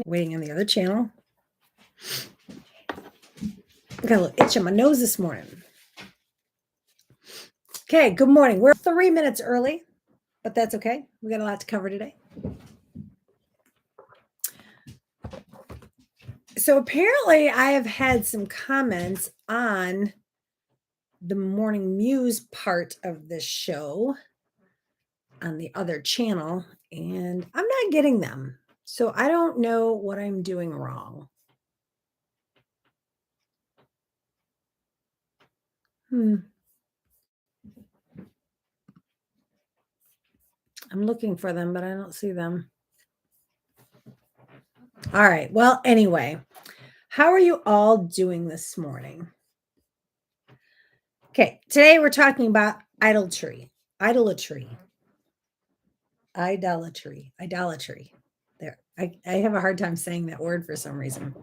Waiting on the other channel. I got a little itch on my nose this morning. Okay, good morning. We're 3 minutes early, but that's okay. We got a lot to cover today. So apparently I have had some comments on the morning Muse part of this show on the other channel, and I'm not getting them. So I don't know what I'm doing wrong. I'm looking for them, but I don't see them. All right. Well, anyway, how are you all doing this morning? Okay, today we're talking about idolatry. Idolatry. Idolatry. There. I have a hard time saying that word for some reason.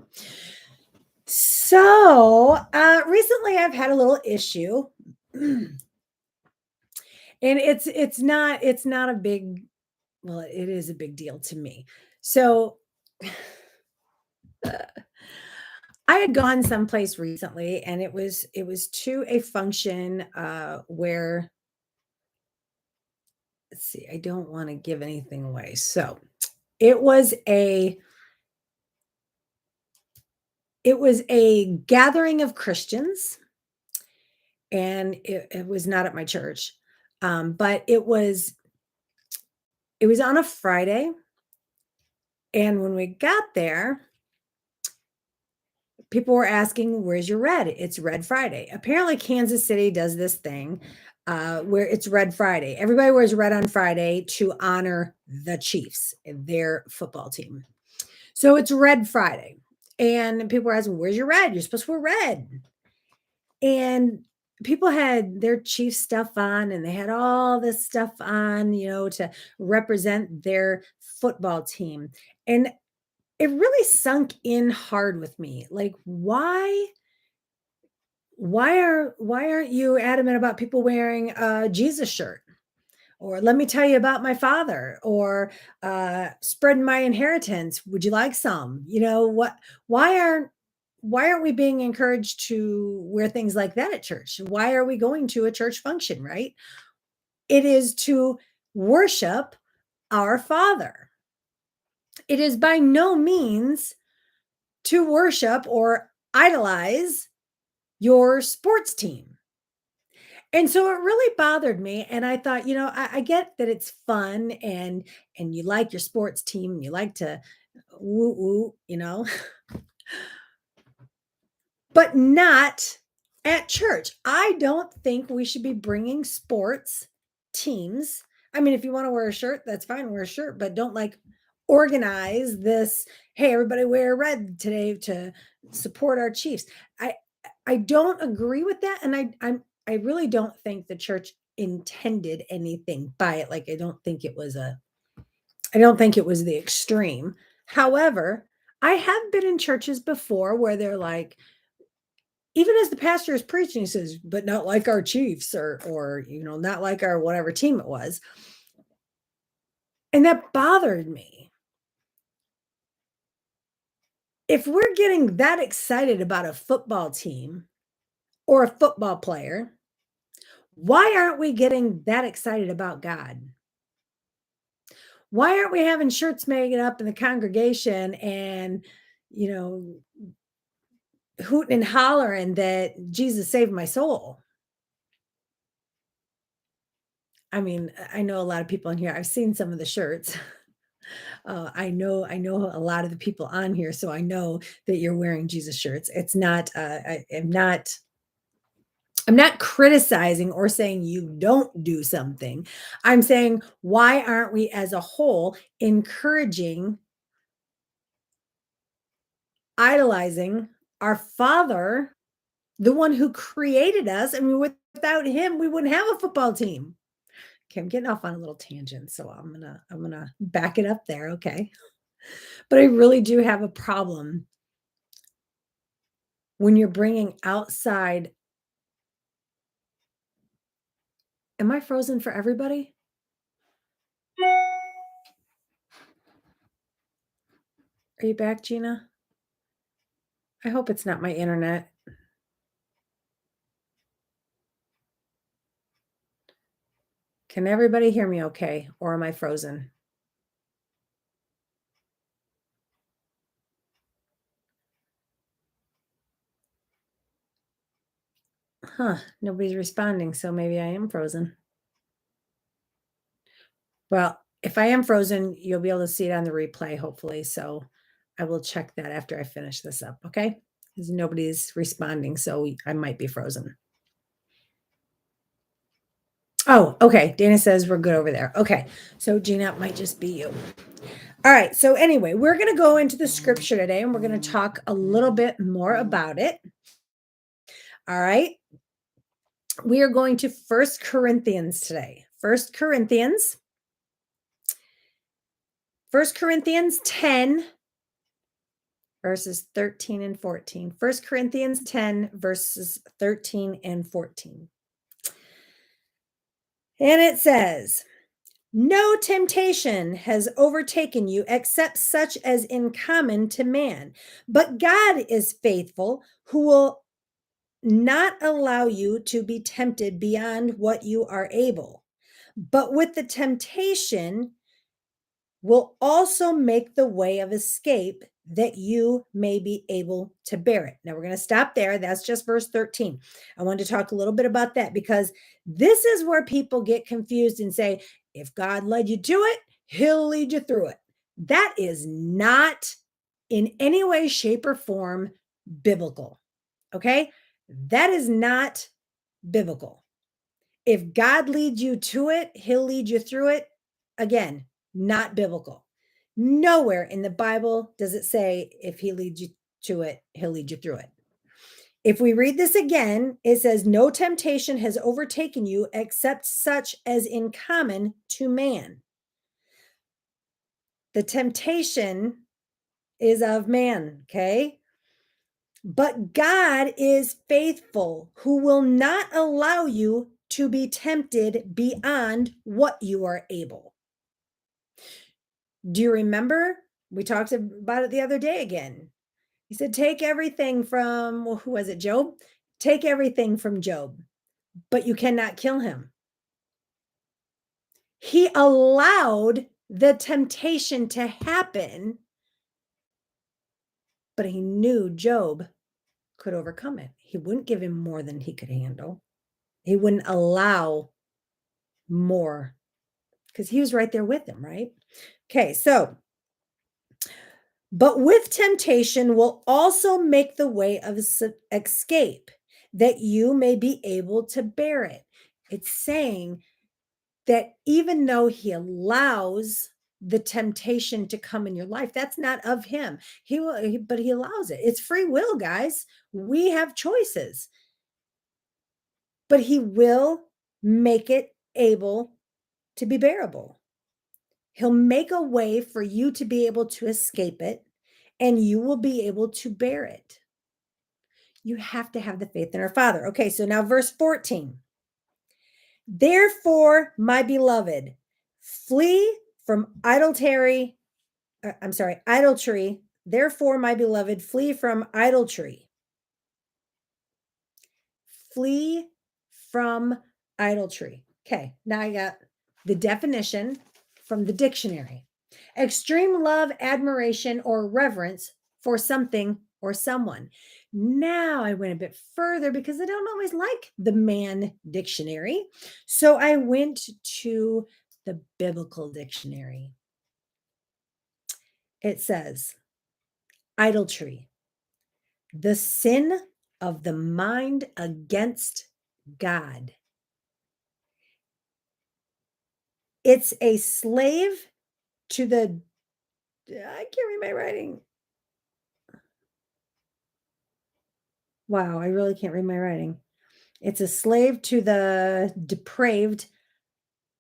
So recently I've had a little issue. And it's not a big, well, it is a big deal to me. So I had gone someplace recently and it was to a function where, let's see, I don't want to give anything away. So it was a gathering of Christians, and it was not at my church, but it was on a Friday, and when we got there, people were asking, "Where's your red?" It's Red Friday. Apparently, Kansas City does this thing where it's Red Friday. Everybody wears red on Friday to honor the Chiefs, their football team. So it's Red Friday. And people were asking, "Where's your red? You're supposed to wear red." And people had their chief stuff on, and they had all this stuff on, to represent their football team. And it really sunk in hard with me. Like, why aren't you adamant about people wearing a Jesus shirt? Or let me tell you about my father, or spreading my inheritance. Would you like some? What? Why aren't we being encouraged to wear things like that at church? Why are we going to a church function? Right? It is to worship our Father. It is by no means to worship or idolize your sports team. And so it really bothered me, and I thought, I get that it's fun, and you like your sports team, and you like to woo woo, but not at church. I don't think we should be bringing sports teams. I mean, if you want to wear a shirt, that's fine, wear a shirt, but don't like organize this, hey, everybody wear red today to support our Chiefs. I I don't agree with that, and I really don't think the church intended anything by it. Like, I don't think it was the extreme. However, I have been in churches before where they're like, even as the pastor is preaching, he says, but not like our Chiefs, or not like our whatever team it was. And that bothered me. If we're getting that excited about a football team or a football player, why aren't we getting that excited about God? Why aren't we having shirts made up in the congregation and, you know, hooting and hollering that Jesus saved my soul? I mean, I know a lot of people in here. I've seen some of the shirts. I know a lot of the people on here, so I know that you're wearing Jesus shirts. It's not. I'm not criticizing or saying you don't do something. I'm saying, why aren't we as a whole encouraging idolizing our Father, the one who created us? I mean, without him, we wouldn't have a football team. Okay, I'm getting off on a little tangent, so I'm gonna back it up there. Okay. But I really do have a problem when you're bringing outside. Am I frozen for everybody? Are you back, Gina? I hope it's not my internet. Can everybody hear me okay, or am I frozen? Huh, nobody's responding, so maybe I am frozen. Well, if I am frozen, you'll be able to see it on the replay, hopefully. So I will check that after I finish this up, okay? Because nobody's responding, so I might be frozen. Oh, okay. Dana says we're good over there. Okay. So Gina, it might just be you. All right. So anyway, we're going to go into the scripture today and we're going to talk a little bit more about it. All right. We are going to First Corinthians today. First Corinthians 10 verses 13 and 14. 1 Corinthians 10 verses 13 and 14. And it says, "No temptation has overtaken you except such as in common to man. But God is faithful, who will not allow you to be tempted beyond what you are able. But with the temptation will also make the way of escape that you may be able to bear it." Now we're going to stop there. That's just verse 13. I wanted to talk a little bit about that because this is where people get confused and say, if God led you to it, he'll lead you through it. That is not in any way, shape, or form biblical. Okay? That is not biblical. If God leads you to it, he'll lead you through it. Again, not biblical. Nowhere in the Bible does it say if he leads you to it, he'll lead you through it. If we read this again, it says, "No temptation has overtaken you except such as in common to man." The temptation is of man, okay? But God is faithful, who will not allow you to be tempted beyond what you are able. Do you remember? We talked about it the other day again. He said, take everything from, well, who was it, Job? Take everything from Job, but you cannot kill him. He allowed the temptation to happen, but he knew Job could overcome it. He wouldn't give him more than he could handle. He wouldn't allow more because he was right there with him, right? Okay, so, but with temptation will also make the way of escape that you may be able to bear it. It's saying that even though he allows the temptation to come in your life, that's not of him. But he allows it. It's free will, guys. We have choices, but he will make it able to be bearable. He'll make a way for you to be able to escape it, and you will be able to bear it. You have to have the faith in our Father. Okay, so now verse 14. "Therefore, my beloved, flee from idolatry. Idolatry. Therefore, my beloved, flee from idolatry." Flee from idolatry. Okay, now I got the definition from the dictionary. Extreme love, admiration, or reverence for something or someone. Now I went a bit further because I don't always like the Man Dictionary. So I went to the Biblical Dictionary. It says, idolatry, the sin of the mind against God. It's a slave to the, I can't read my writing. Wow, I really can't read my writing. It's a slave to the depraved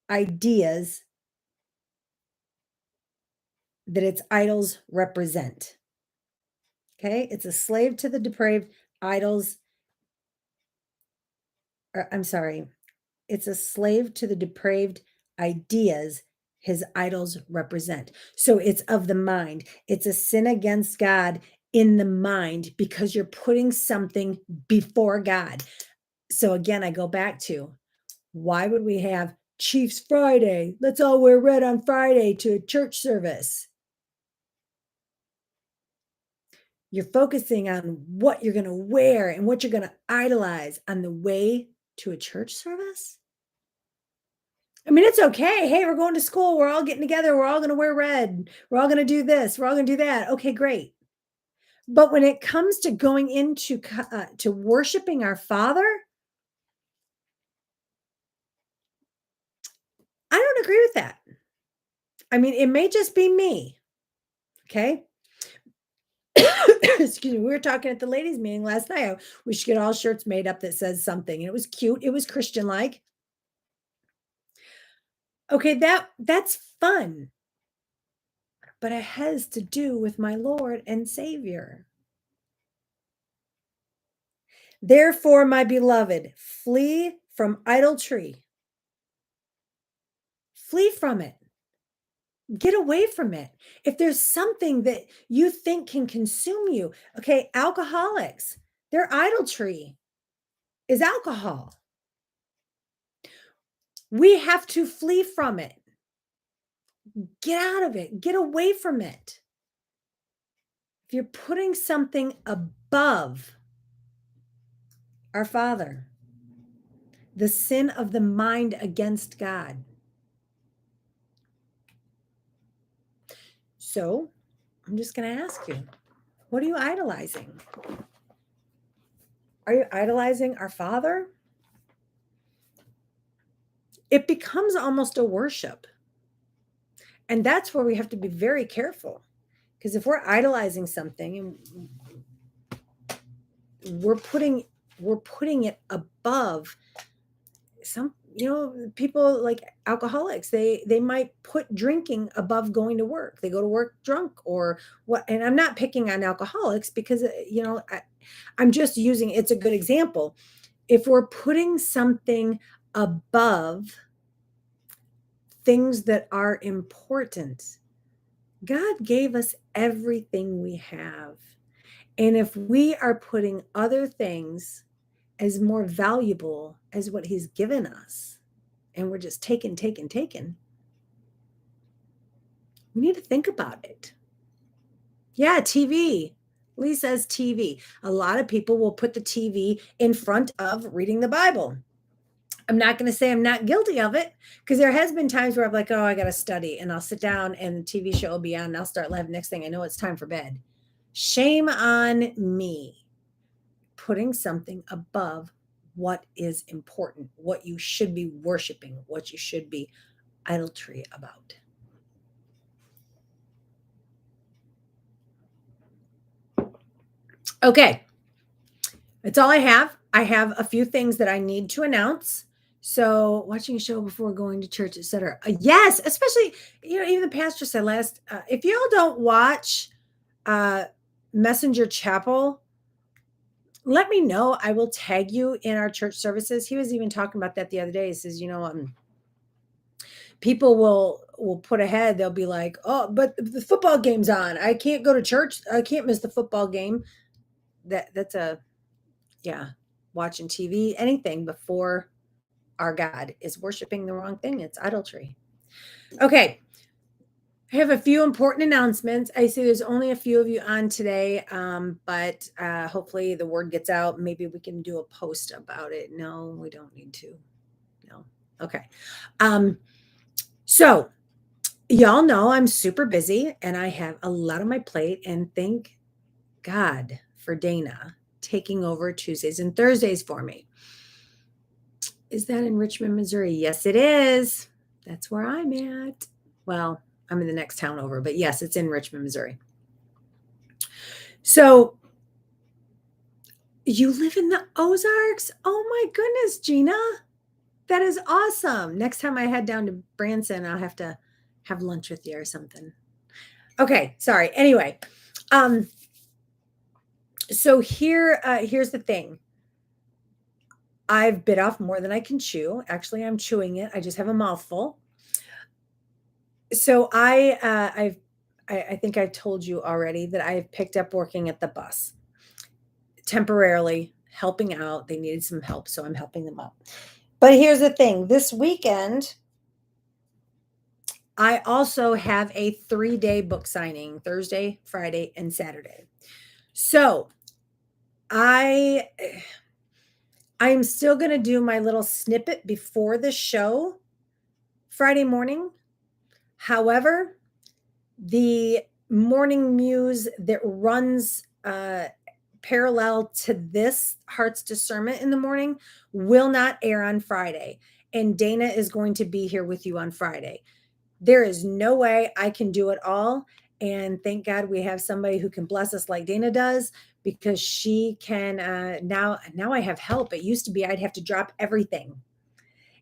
ideas that its idols represent. Okay, it's a slave to the depraved idols. Or, I'm sorry, it's a slave to the depraved ideas his idols represent. So it's of the mind. It's a sin against God in the mind because you're putting something before God. So again, I go back to why would we have Chiefs Friday? Let's all wear red on Friday to a church service. You're focusing on what you're going to wear and what you're going to idolize on the way to a church service. I mean, it's okay. Hey, we're going to school. We're all getting together. We're all going to wear red. We're all going to do this. We're all going to do that. Okay, great. But when it comes to going into to worshiping our Father, I don't agree with that. I mean, it may just be me. Okay. Excuse me. We were talking at the ladies' meeting last night. We should get all shirts made up that says something. And it was cute. It was Christian like. Okay, that's fun. But it has to do with my Lord and Savior. Therefore, my beloved, flee from idolatry. Flee from it. Get away from it. If there's something that you think can consume you, okay, alcoholics, their idolatry is alcohol. We have to flee from it. Get out of it. Get away from it. If you're putting something above our Father, the sin of the mind against God. So I'm just going to ask you, what are you idolizing? Are you idolizing our Father? It becomes almost a worship. And that's where we have to be very careful. Because if we're idolizing something and we're putting it above some, people like alcoholics, they might put drinking above going to work. They go to work drunk or what. And I'm not picking on alcoholics because, I'm just using, it's a good example. If we're putting something above things that are important, God gave us everything we have. And if we are putting other things as more valuable as what he's given us, and we're just taking, we need to think about it. Yeah, TV. Lee says TV. A lot of people will put the TV in front of reading the Bible. I'm not going to say I'm not guilty of it because there has been times where I'm like, oh, I got to study, and I'll sit down and the TV show will be on and I'll start laughing. Next thing I know, it's time for bed. Shame on me putting something above what is important, what you should be worshiping, what you should be idolatry about. Okay. That's all I have. I have a few things that I need to announce. So watching a show before going to church, etc. Yes, especially, even the pastor said last, if y'all don't watch uh, Messenger Chapel, let me know. I will tag you in our church services. He was even talking about that the other day. He says, people will put ahead. They'll be like, oh, but the football game's on. I can't go to church. I can't miss the football game. That's watching TV, anything before our God is worshiping the wrong thing. It's idolatry. Okay. I have a few important announcements. I see there's only a few of you on today, but hopefully the word gets out. Maybe we can do a post about it. No, we don't need to. No. Okay. So y'all know I'm super busy and I have a lot on my plate, and thank God for Dana taking over Tuesdays and Thursdays for me. Is that in Richmond, Missouri? Yes, it is. That's where I'm at. Well, I'm in the next town over, but yes, it's in Richmond, Missouri. So you live in the Ozarks? Oh my goodness, Gina. That is awesome. Next time I head down to Branson, I'll have to have lunch with you or something. Okay, sorry. Anyway, so here's the thing. I've bit off more than I can chew. Actually, I'm chewing it. I just have a mouthful. So I think I've told you already that I've picked up working at the bus temporarily, helping out. They needed some help, so I'm helping them out. But here's the thing, this weekend, I also have a 3-day book signing, Thursday, Friday, and Saturday. So I I'm still gonna do my little snippet before the show Friday morning. However, the morning muse that runs parallel to this Heart's Discernment in the morning will not air on Friday. And Dana is going to be here with you on Friday. There is no way I can do it all. And thank God we have somebody who can bless us like Dana does, because she can now I have help. It used to be I'd have to drop everything.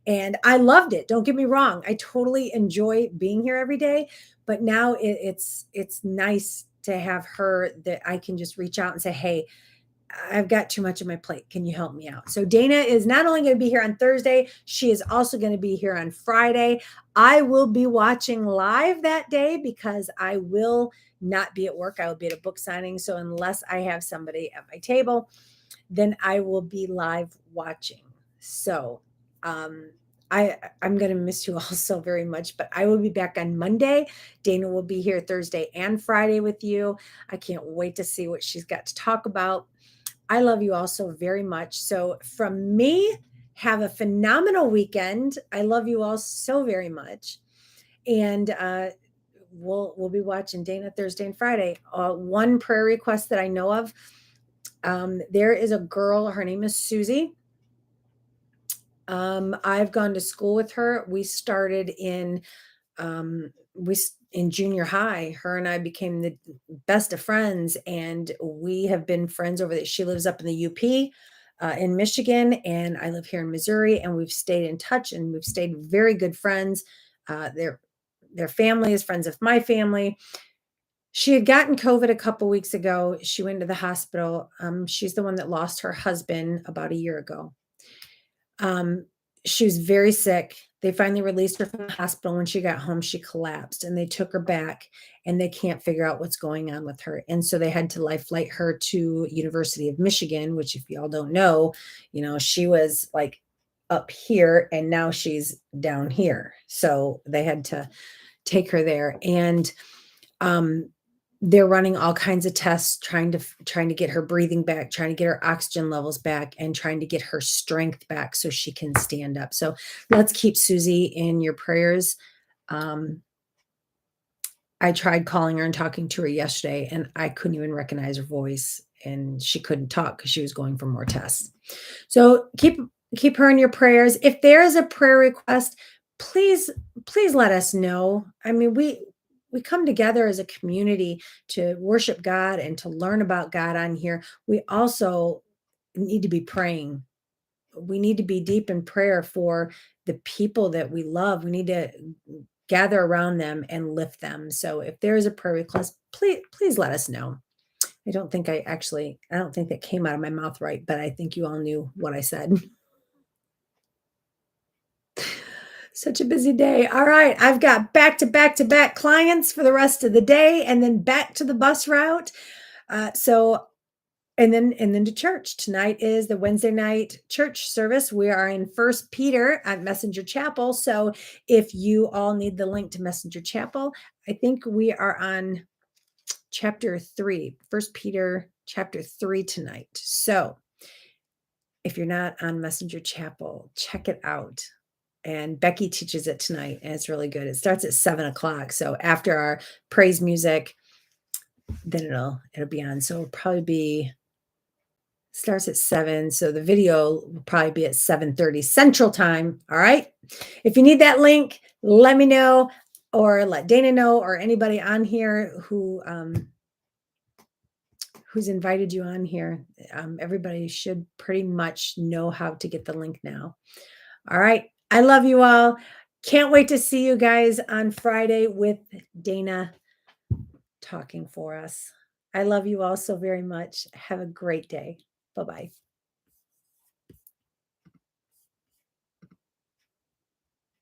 And I loved it. Don't get me wrong. I totally enjoy being here every day, but now it's nice to have her that I can just reach out and say, "Hey, I've got too much on my plate. Can you help me out?" So Dana is not only going to be here on Thursday, she is also going to be here on Friday. I will be watching live that day because I will not be at work. I will be at a book signing. So unless I have somebody at my table, then I will be live watching. So um I'm going to miss you all so very much, but I will be back on Monday. Dana will be here Thursday and Friday with you. I can't wait to see what she's got to talk about. I love you all so very much. So from me, have a phenomenal weekend. I love you all so very much. And we'll be watching Dana Thursday and Friday. One prayer request that I know of. There is a girl, her name is Susie. I've gone to school with her. We started in in junior high. Her and I became the best of friends, and we have been friends over there. She lives up in the UP in Michigan, and I live here in Missouri, and we've stayed in touch, and we've stayed very good friends. Their family is friends of my family. She had gotten COVID a couple weeks ago. She went to the hospital. She's the one that lost her husband about a year ago. Um, she was very sick. They finally released her from the hospital. When she got home, she collapsed, and they took her back, and they can't figure out what's going on with her. And so they had to life flight her to University of Michigan, which, if y'all don't know, she was like up here and now she's down here. So they had to take her there. And um, they're running all kinds of tests, trying to get her breathing back, trying to get her oxygen levels back, and trying to get her strength back so she can stand up. So let's keep Susie in your prayers. Um, I tried calling her and talking to her yesterday, and I couldn't even recognize her voice, and she couldn't talk because she was going for more tests. So keep her in your prayers. If there is a prayer request, please let us know. I mean, we come together as a community to worship God and to learn about God on here. We also need to be praying. We need to be deep in prayer for the people that we love. We need to gather around them and lift them. So if there is a prayer request, please let us know. I don't think that came out of my mouth right, but I think you all knew what I said. Such a busy day. All right. I've got back to back to back clients for the rest of the day and then back to the bus route. So and then to church. Tonight is the Wednesday night church service. We are in First Peter at Messenger Chapel. So if you all need the link to Messenger Chapel, I think we are on chapter 3, First Peter chapter 3 tonight. So if you're not on Messenger Chapel, check it out. And Becky teaches it tonight, and it's really good. It starts at 7 o'clock. So after our praise music, then it'll be on. So it'll probably be starts at 7. So the video will probably be at 7:30 Central Time. All right. If you need that link, let me know, or let Dana know, or anybody on here who's invited you on here. Everybody should pretty much know how to get the link now. All right. I love you all. Can't wait to see you guys on Friday with Dana talking for us. I love you all so very much. Have a great day. Bye bye.